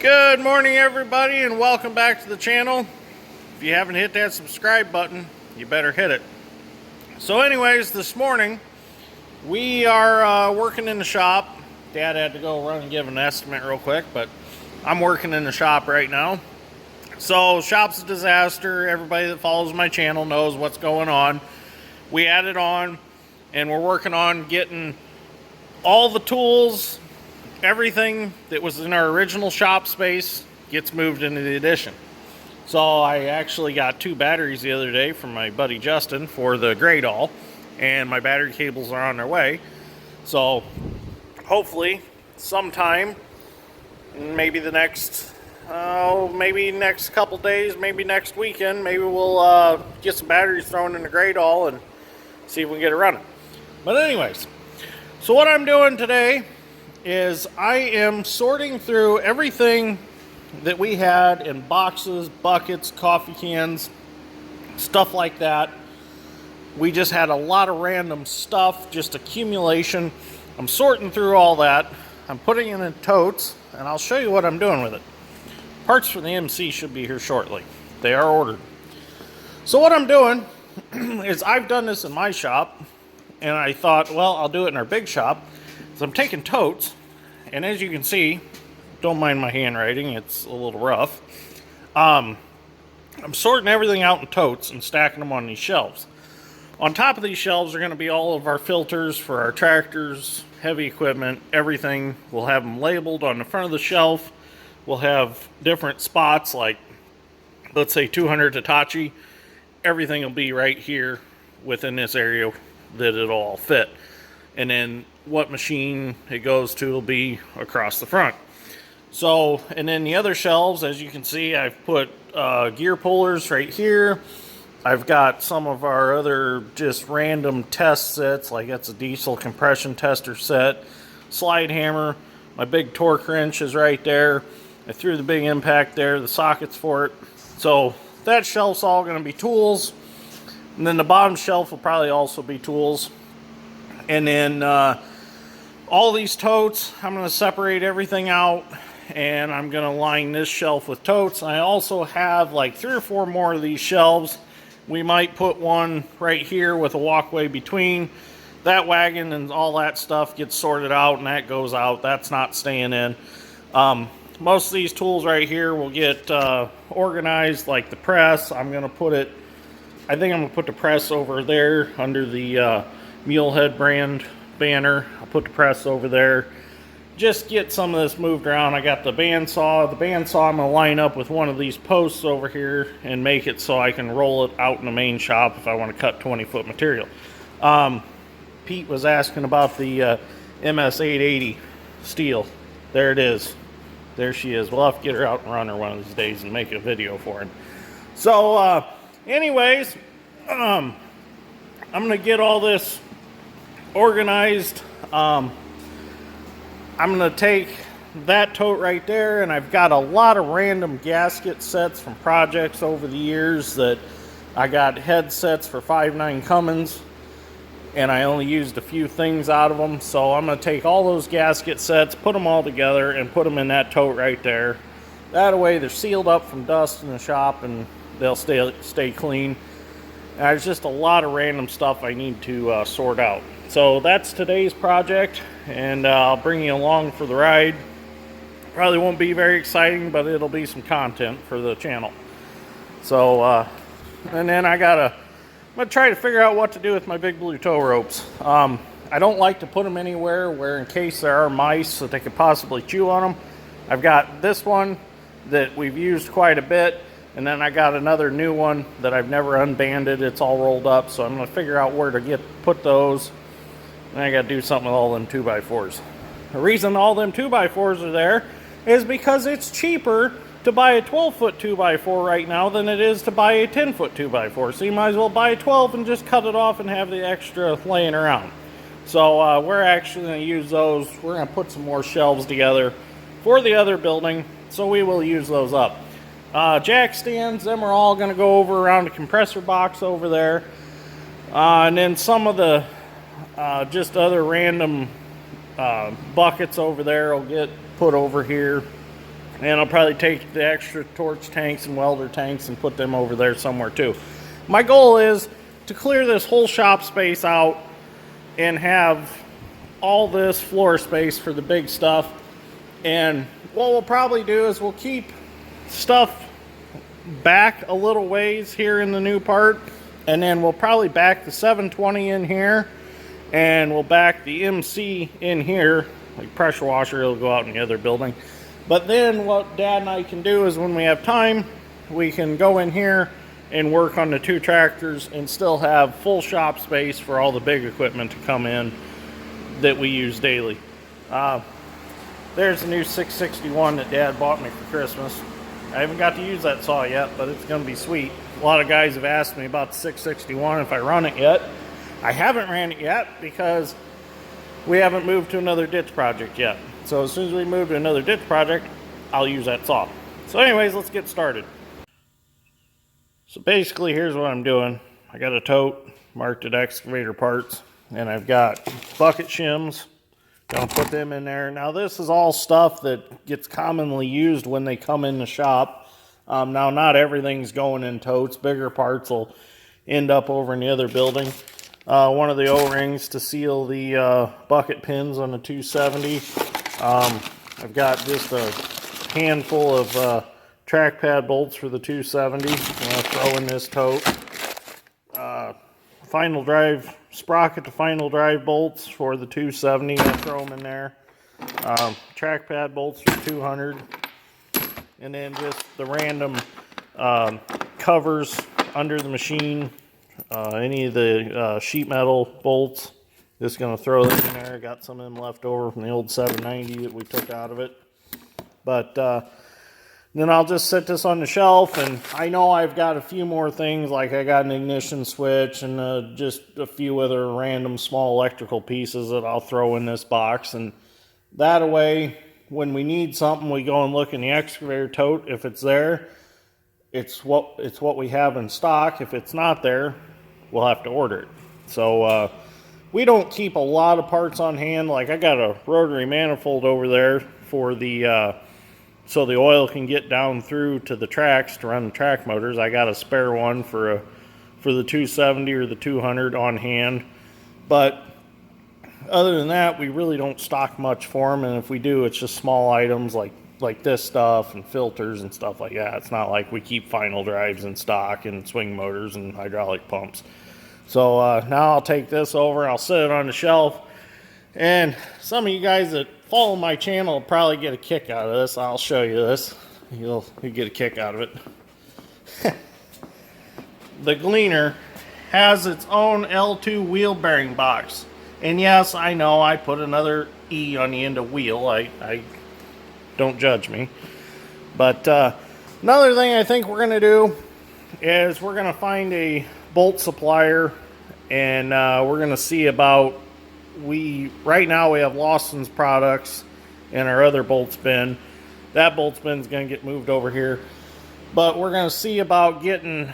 Good morning, everybody, and welcome back to the channel. If you haven't hit that subscribe button, you better hit it. So anyways, this morning we are working in the shop. Dad had to go run and give an estimate real quick, but I'm working in the shop right now. So shop's a disaster. Everybody that follows my channel knows what's going on. We added on and we're working on getting all the tools, everything that was in our original shop space gets moved into the addition. So I actually got 2 batteries the other day from my buddy Justin for the Gradall, and my battery cables are on their way. So hopefully sometime, maybe the next maybe next couple days, maybe next weekend, maybe we'll get some batteries thrown in the Gradall and see if we can get it running. But anyways, so what I'm doing today is I am sorting through everything that we had in boxes, buckets, coffee cans, stuff like that. We just had a lot of random stuff, just accumulation. I'm sorting through all that. I'm putting it in totes, and I'll show you what I'm doing with it. Parts for the MC should be here shortly. They are ordered. So what I'm doing is I've done this in my shop, and I thought, well, I'll do it in our big shop. So I'm taking totes, and as you can see, don't mind my handwriting, it's a little rough. I'm sorting everything out in totes and stacking them on these shelves. On top of these shelves are going to be all of our filters for our tractors, heavy equipment, everything. We'll have them labeled on the front of the shelf. We'll have different spots, like, let's say 200 Hitachi. Everything will be right here within this area that it'll all fit. And then what machine it goes to will be across the front. So, and then the other shelves, as you can see, I've put gear pullers right here. I've got some of our other just random test sets, like that's a diesel compression tester set, slide hammer, my big torque wrench is right there. I threw the big impact there, the sockets for it. So that shelf's all going to be tools. And then the bottom shelf will probably also be tools. And then all these totes, I'm going to separate everything out, and I'm going to line this shelf with totes. I also have like 3 or 4 more of these shelves. We might put one right here with a walkway between. That wagon and all that stuff gets sorted out, and that goes out. That's not staying in. Most of these tools right here will get organized, like the press. I'm going to put it, I think I'm going to put the press over there under the Mulehead brand banner. I'll put the press over there. Just get some of this moved around. I got the bandsaw. The bandsaw I'm going to line up with one of these posts over here and make it so I can roll it out in the main shop if I want to cut 20-foot material. Pete was asking about the MS880 steel. There it is. There she is. We'll have to get her out and run her one of these days and make a video for him. So, anyways, I'm going to get all this organized. I'm going to take that tote right there, and I've got a lot of random gasket sets from projects over the years that I got head sets for 5.9 Cummins, and I only used a few things out of them. So I'm going to take all those gasket sets, put them all together, and put them in that tote right there. That way they're sealed up from dust in the shop, and they'll stay clean. There's just a lot of random stuff I need to sort out. So that's today's project, and I'll bring you along for the ride. Probably won't be very exciting, but it'll be some content for the channel. So, and then I'm gonna try to figure out what to do with my big blue tow ropes. I don't like to put them anywhere where, in case there are mice, that they could possibly chew on them. I've got this one that we've used quite a bit. And then I got another new one that I've never unbanded. It's all rolled up, so I'm going to figure out where to put those. And I got to do something with all them 2x4s. The reason all them 2x4s are there is because it's cheaper to buy a 12-foot 2x4 right now than it is to buy a 10-foot 2x4. So you might as well buy a 12 and just cut it off and have the extra laying around. So we're actually going to use those. We're going to put some more shelves together for the other building, so we will use those up. Jack stands, them are all going to go over around the compressor box over there. And then some of the just other random buckets over there will get put over here. And I'll probably take the extra torch tanks and welder tanks and put them over there somewhere too. My goal is to clear this whole shop space out and have all this floor space for the big stuff. And what we'll probably do is we'll keep stuff back a little ways here in the new part, and then we'll probably back the 720 in here, and we'll back the MC in here. Like pressure washer, it'll go out in the other building. But then what Dad and I can do is when we have time, we can go in here and work on the 2 tractors and still have full shop space for all the big equipment to come in that we use daily. There's a new 661 that Dad bought me for Christmas. I haven't got to use that saw yet, but it's going to be sweet. A lot of guys have asked me about the 661 if I run it yet. I haven't ran it yet because we haven't moved to another ditch project yet. So as soon as we move to another ditch project, I'll use that saw. So anyways, let's get started. So basically, here's what I'm doing. I got a tote marked at excavator parts, and I've got bucket shims. Gonna put them in there. Now this is all stuff that gets commonly used when they come in the shop. Now not everything's going in totes. Bigger parts will end up over in the other building. One of the O-rings to seal the bucket pins on the 270. I've got just a handful of track pad bolts for the 270. I'm going to throw in this tote. Final drive sprocket to final drive bolts for the 270. I throw them in there. Track pad bolts for 200. And then just the random covers under the machine. Any of the sheet metal bolts. Just going to throw them in there. Got some of them left over from the old 790 that we took out of it. But then I'll just set this on the shelf, and I know I've got a few more things, like I got an ignition switch and just a few other random small electrical pieces that I'll throw in this box. And that way, when we need something, we go and look in the excavator tote. If it's there, it's what we have in stock. If it's not there, we'll have to order it. So we don't keep a lot of parts on hand. Like I got a rotary manifold over there for the so the oil can get down through to the tracks to run the track motors. I got a spare one for the 270 or the 200 on hand. But other than that, we really don't stock much for them. And if we do, it's just small items like this stuff and filters and stuff like that. It's not like we keep final drives in stock and swing motors and hydraulic pumps. So now I'll take this over. I'll set it on the shelf. And some of you guys that follow my channel will probably get a kick out of this. I'll show you this. You'll get a kick out of it. The Gleaner has its own L2 wheel bearing box. And yes, I know I put another E on the end of wheel. I don't judge me. But another thing I think we're going to do is we're going to find a bolt supplier, and we're going to see about right now we have Lawson's products in our other bolt bin. That bolt bin is going to get moved over here, but we're going to see about getting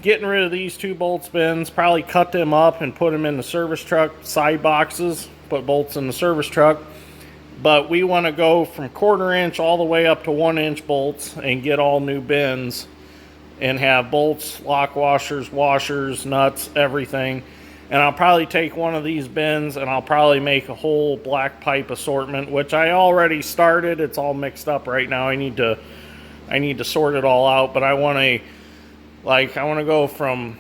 rid of these 2 bolt bins, probably cut them up and put them in the service truck side boxes, put bolts in the service truck. But we want to go from 1/4 inch all the way up to 1 inch bolts and get all new bins and have bolts, lock washers, nuts, everything. And I'll probably take one of these bins and I'll probably make a whole black pipe assortment, which I already started. It's all mixed up right now. I need to sort it all out, but I want to go from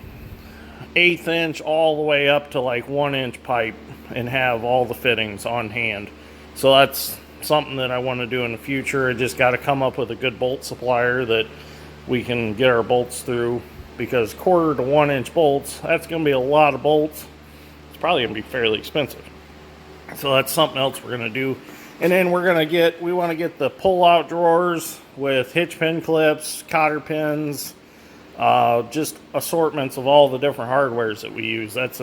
1/8 inch all the way up to like 1 inch pipe and have all the fittings on hand. So that's something that I want to do in the future. I just got to come up with a good bolt supplier that we can get our bolts through, because 1/4 to 1 inch bolts, that's going to be a lot of bolts. It's probably going to be fairly expensive. So that's something else we're going to do. And then we want to get the pull-out drawers with hitch pin clips, cotter pins, just assortments of all the different hardwares that we use. That's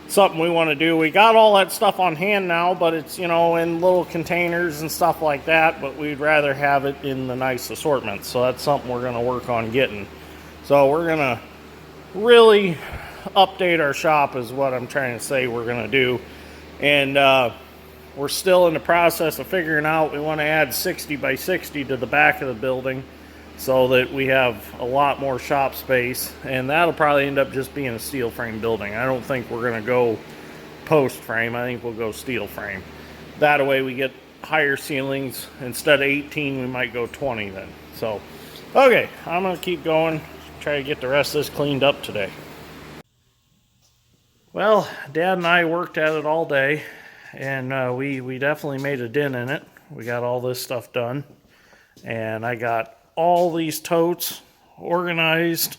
something we want to do. We got all that stuff on hand now, but it's, in little containers and stuff like that, but we'd rather have it in the nice assortments. So that's something we're going to work on getting. So we're going to really update our shop is what I'm trying to say we're going to do. And we're still in the process of figuring out. We want to add 60 by 60 to the back of the building so that we have a lot more shop space, and that'll probably end up just being a steel frame building. I don't think we're going to go post frame. I think we'll go steel frame. That way we get higher ceilings. Instead of 18, we might go 20 then. So, okay, I'm going to keep going, try to get the rest of this cleaned up today. Well, Dad and I worked at it all day, and we definitely made a dent in it. We got all this stuff done, and I got all these totes organized,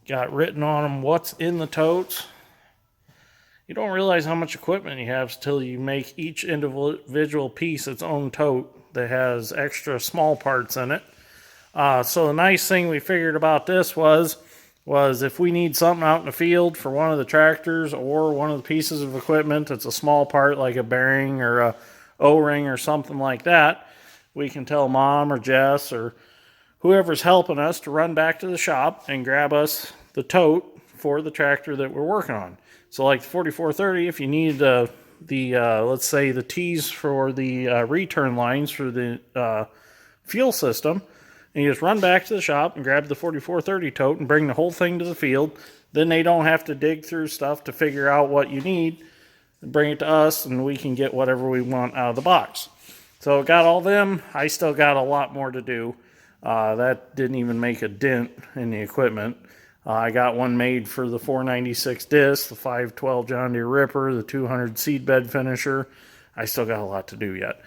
got written on them what's in the totes. You don't realize how much equipment you have until you make each individual piece its own tote that has extra small parts in it. So the nice thing we figured about this was if we need something out in the field for one of the tractors or one of the pieces of equipment that's a small part like a bearing or a O-ring or something like that, we can tell Mom or Jess or whoever's helping us to run back to the shop and grab us the tote for the tractor that we're working on. So like the 4430, if you need let's say the T's for the return lines for the fuel system, and you just run back to the shop and grab the 4430 tote and bring the whole thing to the field. Then they don't have to dig through stuff to figure out what you need. Bring it to us and we can get whatever we want out of the box. So got all them. I still got a lot more to do. That didn't even make a dent in the equipment. I got one made for the 496 disc, the 512 John Deere Ripper, the 200 seedbed finisher. I still got a lot to do yet.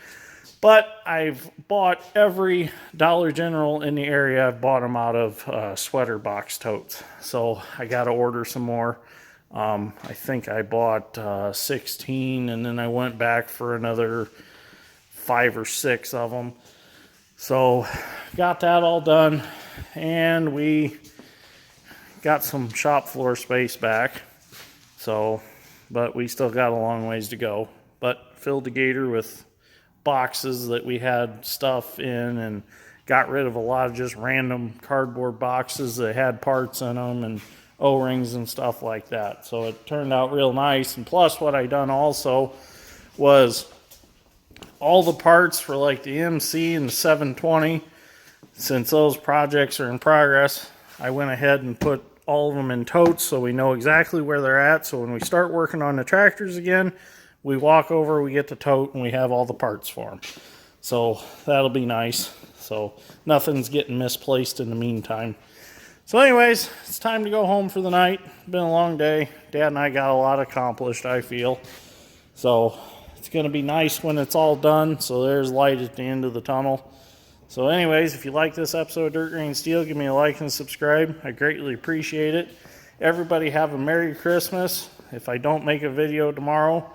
But I've bought every Dollar General in the area. I've bought them out of sweater box totes. So I got to order some more. I think I bought 16, and then I went back for another 5 or 6 of them. So got that all done, and we got some shop floor space back. So, but we still got a long ways to go. But filled the gator with boxes that we had stuff in, and got rid of a lot of just random cardboard boxes that had parts in them and O-rings and stuff like that. So it turned out real nice. And plus what I done also was all the parts for like the MC and the 720, since those projects are in progress, I went ahead and put all of them in totes so we know exactly where they're at. So when we start working on the tractors again, we walk over, we get the tote, and we have all the parts for them. So that'll be nice. So nothing's getting misplaced in the meantime. So anyways, it's time to go home for the night. Been a long day. Dad and I got a lot accomplished, I feel. So it's going to be nice when it's all done. So there's light at the end of the tunnel. So anyways, if you like this episode of Dirt Grain Steel, give me a like and subscribe. I greatly appreciate it. Everybody have a Merry Christmas if I don't make a video tomorrow.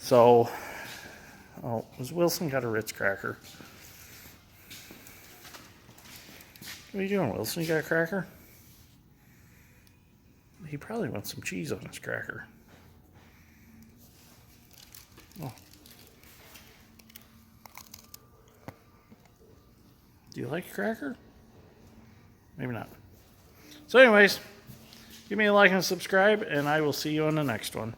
So, oh, has Wilson got a Ritz cracker? What are you doing, Wilson? You got a cracker? He probably wants some cheese on his cracker. Oh. Do you like a cracker? Maybe not. So anyways, give me a like and subscribe, and I will see you on the next one.